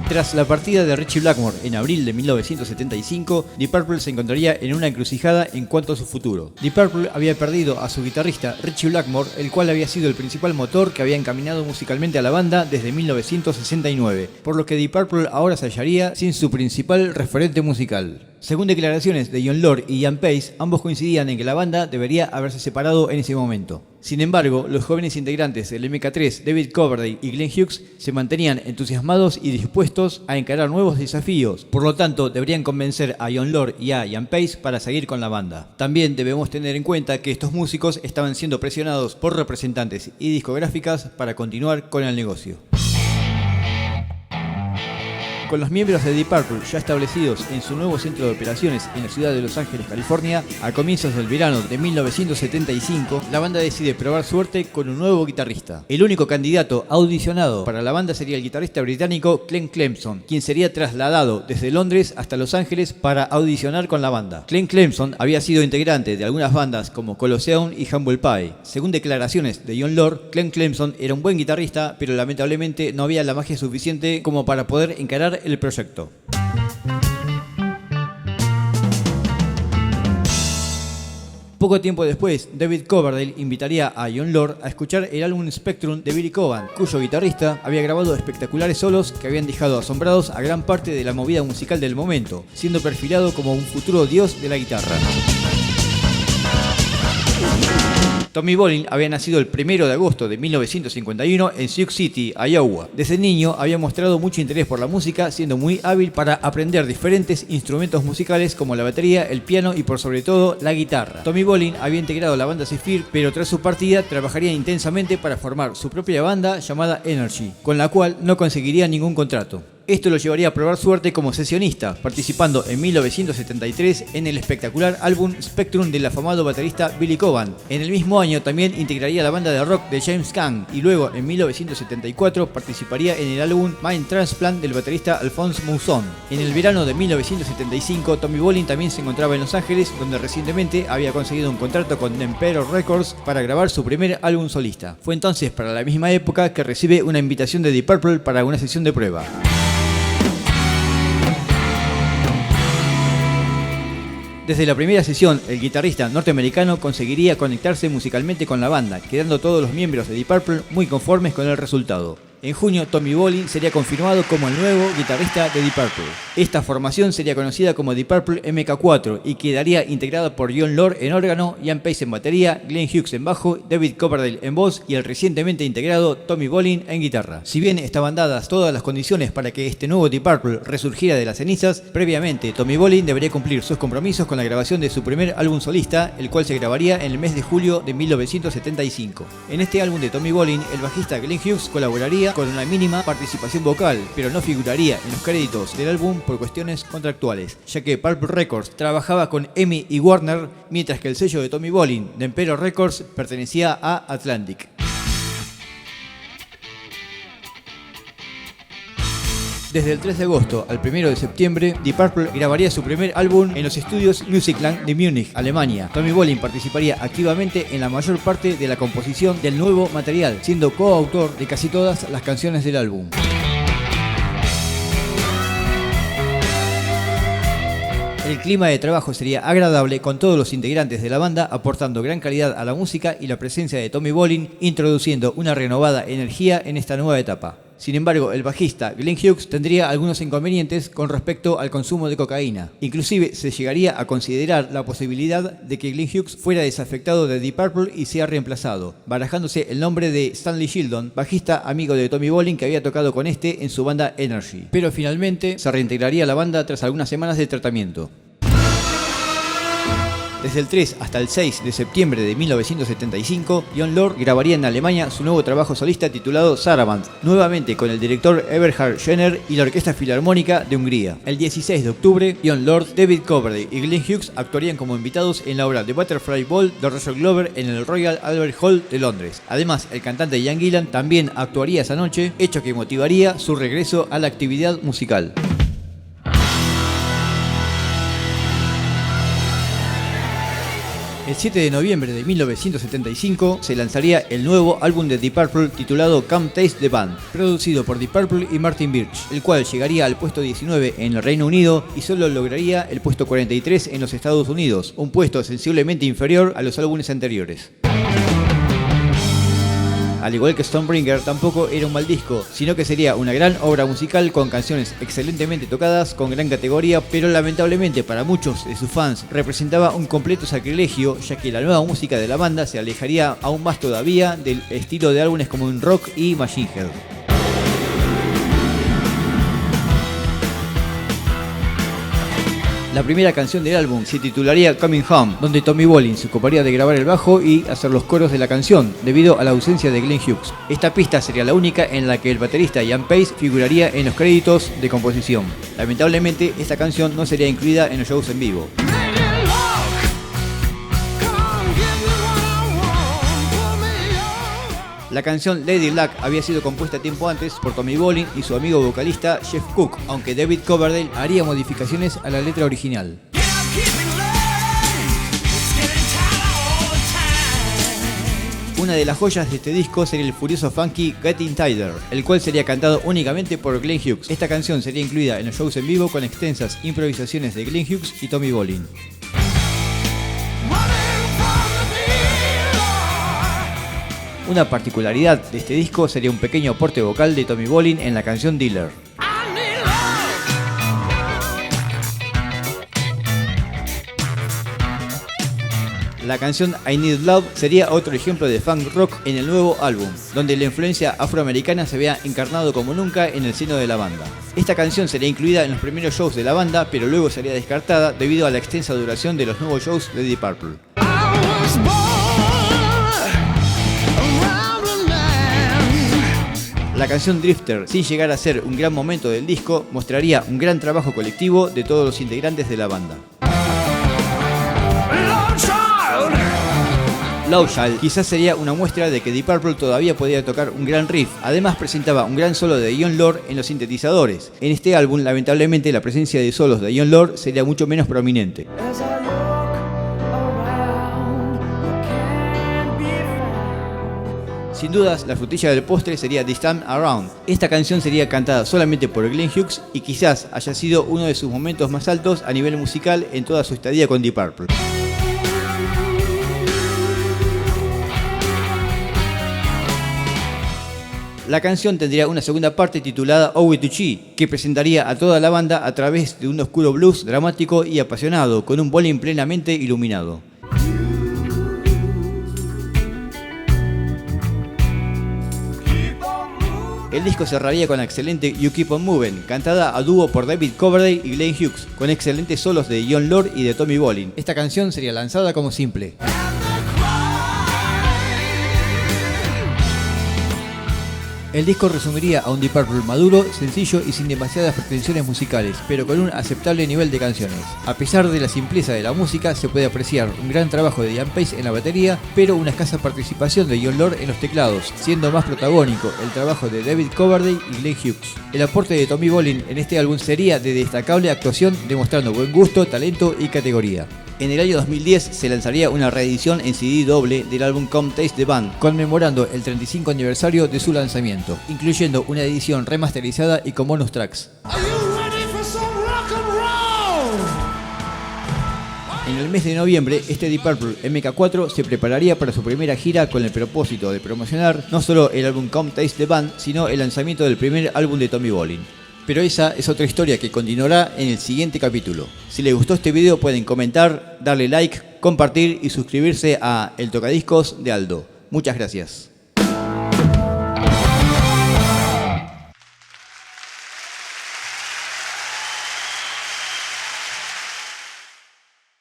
Tras la partida de Ritchie Blackmore en abril de 1975, Deep Purple se encontraría en una encrucijada en cuanto a su futuro. Deep Purple había perdido a su guitarrista Ritchie Blackmore, el cual había sido el principal motor que había encaminado musicalmente a la banda desde 1969, por lo que Deep Purple ahora se hallaría sin su principal referente musical. Según declaraciones de Jon Lord y Ian Paice, ambos coincidían en que la banda debería haberse separado en ese momento. Sin embargo, los jóvenes integrantes del MK3, David Coverdale y Glenn Hughes, se mantenían entusiasmados y dispuestos a encarar nuevos desafíos. Por lo tanto, deberían convencer a Jon Lord y a Ian Paice para seguir con la banda. También debemos tener en cuenta que estos músicos estaban siendo presionados por representantes y discográficas para continuar con el negocio. Con los miembros de Deep Purple ya establecidos en su nuevo centro de operaciones en la ciudad de Los Ángeles, California, a comienzos del verano de 1975, la banda decide probar suerte con un nuevo guitarrista. El único candidato audicionado para la banda sería el guitarrista británico Glenn Clemson, quien sería trasladado desde Londres hasta Los Ángeles para audicionar con la banda. Glenn Clemson había sido integrante de algunas bandas como Colosseum y Humble Pie. Según declaraciones de Jon Lord, Glenn Clemson era un buen guitarrista, pero lamentablemente no había la magia suficiente como para poder encarar el proyecto. Poco tiempo después, David Coverdale invitaría a Jon Lord a escuchar el álbum Spectrum de Billy Coban, cuyo guitarrista había grabado espectaculares solos que habían dejado asombrados a gran parte de la movida musical del momento, siendo perfilado como un futuro dios de la guitarra. Tommy Bolin había nacido el 1 de agosto de 1951 en Sioux City, Iowa. Desde niño había mostrado mucho interés por la música, siendo muy hábil para aprender diferentes instrumentos musicales como la batería, el piano y por sobre todo la guitarra. Tommy Bolin había integrado la banda Zephyr, pero tras su partida trabajaría intensamente para formar su propia banda llamada Energy, con la cual no conseguiría ningún contrato. Esto lo llevaría a probar suerte como sesionista, participando en 1973 en el espectacular álbum Spectrum del afamado baterista Billy Coban. En el mismo año también integraría la banda de rock de James Caan y luego en 1974 participaría en el álbum Mind Transplant del baterista Alphonse Mouzon. En el verano de 1975 Tommy Bolin también se encontraba en Los Ángeles, donde recientemente había conseguido un contrato con Emperor Records para grabar su primer álbum solista. Fue entonces para la misma época que recibe una invitación de Deep Purple para una sesión de prueba. Desde la primera sesión, el guitarrista norteamericano conseguiría conectarse musicalmente con la banda, quedando todos los miembros de Deep Purple muy conformes con el resultado. En junio, Tommy Bolin sería confirmado como el nuevo guitarrista de Deep Purple. Esta formación sería conocida como Deep Purple MK4 y quedaría integrada por Jon Lord en órgano, Ian Paice en batería, Glenn Hughes en bajo, David Coverdale en voz y el recientemente integrado Tommy Bolin en guitarra. Si bien estaban dadas todas las condiciones para que este nuevo Deep Purple resurgiera de las cenizas, previamente Tommy Bolin debería cumplir sus compromisos con la grabación de su primer álbum solista, el cual se grabaría en el mes de julio de 1975. En este álbum de Tommy Bolin, el bajista Glenn Hughes colaboraría con una mínima participación vocal, pero no figuraría en los créditos del álbum por cuestiones contractuales, ya que Pulp Records trabajaba con EMI y Warner, mientras que el sello de Tommy Bolin de Emperor Records pertenecía a Atlantic. Desde el 3 de agosto al 1 de septiembre, Deep Purple grabaría su primer álbum en los estudios Musicland de Múnich, Alemania. Tommy Bolin participaría activamente en la mayor parte de la composición del nuevo material, siendo coautor de casi todas las canciones del álbum. El clima de trabajo sería agradable con todos los integrantes de la banda aportando gran calidad a la música y la presencia de Tommy Bolin introduciendo una renovada energía en esta nueva etapa. Sin embargo, el bajista Glenn Hughes tendría algunos inconvenientes con respecto al consumo de cocaína. Inclusive se llegaría a considerar la posibilidad de que Glenn Hughes fuera desafectado de Deep Purple y sea reemplazado, barajándose el nombre de Stanley Shildon, bajista amigo de Tommy Bolin que había tocado con este en su banda Energy. Pero finalmente se reintegraría a la banda tras algunas semanas de tratamiento. Desde el 3 hasta el 6 de septiembre de 1975, Jon Lord grabaría en Alemania su nuevo trabajo solista titulado Saraband, nuevamente con el director Eberhard Schoenherr y la Orquesta Filarmónica de Hungría. El 16 de octubre, Jon Lord, David Coverdale y Glenn Hughes actuarían como invitados en la obra The Butterfly Ball de Russell Glover en el Royal Albert Hall de Londres. Además, el cantante Ian Gillan también actuaría esa noche, hecho que motivaría su regreso a la actividad musical. El 7 de noviembre de 1975 se lanzaría el nuevo álbum de Deep Purple titulado Come Taste the Band, producido por Deep Purple y Martin Birch, el cual llegaría al puesto 19 en el Reino Unido y solo lograría el puesto 43 en los Estados Unidos, un puesto sensiblemente inferior a los álbumes anteriores. Al igual que Stonebringer, tampoco era un mal disco, sino que sería una gran obra musical con canciones excelentemente tocadas, con gran categoría, pero lamentablemente para muchos de sus fans representaba un completo sacrilegio, ya que la nueva música de la banda se alejaría aún más todavía del estilo de álbumes como un Rock y Machine Head. La primera canción del álbum se titularía Coming Home, donde Tommy Bolin se ocuparía de grabar el bajo y hacer los coros de la canción, debido a la ausencia de Glenn Hughes. Esta pista sería la única en la que el baterista Ian Pace figuraría en los créditos de composición. Lamentablemente, esta canción no sería incluida en los shows en vivo. La canción Lady Luck había sido compuesta tiempo antes por Tommy Bolin y su amigo vocalista Jeff Cook, aunque David Coverdale haría modificaciones a la letra original. Una de las joyas de este disco sería el furioso funky Getting Tighter, el cual sería cantado únicamente por Glenn Hughes. Esta canción sería incluida en los shows en vivo con extensas improvisaciones de Glenn Hughes y Tommy Bolin. Una particularidad de este disco sería un pequeño aporte vocal de Tommy Bolin en la canción Dealer. La canción I Need Love sería otro ejemplo de funk rock en el nuevo álbum, donde la influencia afroamericana se había encarnado como nunca en el seno de la banda. Esta canción sería incluida en los primeros shows de la banda, pero luego sería descartada debido a la extensa duración de los nuevos shows de Deep Purple. La canción Drifter, sin llegar a ser un gran momento del disco, mostraría un gran trabajo colectivo de todos los integrantes de la banda. Love Child quizás sería una muestra de que Deep Purple todavía podía tocar un gran riff. Además presentaba un gran solo de Jon Lord en los sintetizadores. En este álbum, lamentablemente, la presencia de solos de Jon Lord sería mucho menos prominente. Sin dudas, la frutilla del postre sería This Time Around. Esta canción sería cantada solamente por Glenn Hughes y quizás haya sido uno de sus momentos más altos a nivel musical en toda su estadía con Deep Purple. La canción tendría una segunda parte titulada Owe to Chi, que presentaría a toda la banda a través de un oscuro blues dramático y apasionado, con un Bolin plenamente iluminado. El disco cerraría con la excelente You Keep On Moving, cantada a dúo por David Coverdale y Glenn Hughes, con excelentes solos de Jon Lord y de Tommy Bolin. Esta canción sería lanzada como simple. El disco resumiría a un Deep Purple maduro, sencillo y sin demasiadas pretensiones musicales, pero con un aceptable nivel de canciones. A pesar de la simpleza de la música, se puede apreciar un gran trabajo de Ian Pace en la batería, pero una escasa participación de Jon Lord en los teclados, siendo más protagónico el trabajo de David Coverdale y Glenn Hughes. El aporte de Tommy Bolin en este álbum sería de destacable actuación, demostrando buen gusto, talento y categoría. En el año 2010 se lanzaría una reedición en CD doble del álbum Come Taste the Band, conmemorando el 35 aniversario de su lanzamiento, incluyendo una edición remasterizada y con bonus tracks. En el mes de noviembre, este Deep Purple MK4 se prepararía para su primera gira con el propósito de promocionar no solo el álbum Come Taste the Band, sino el lanzamiento del primer álbum de Tommy Bolin. Pero esa es otra historia que continuará en el siguiente capítulo. Si les gustó este video pueden comentar, darle like, compartir y suscribirse a El Tocadiscos de Aldo. Muchas gracias.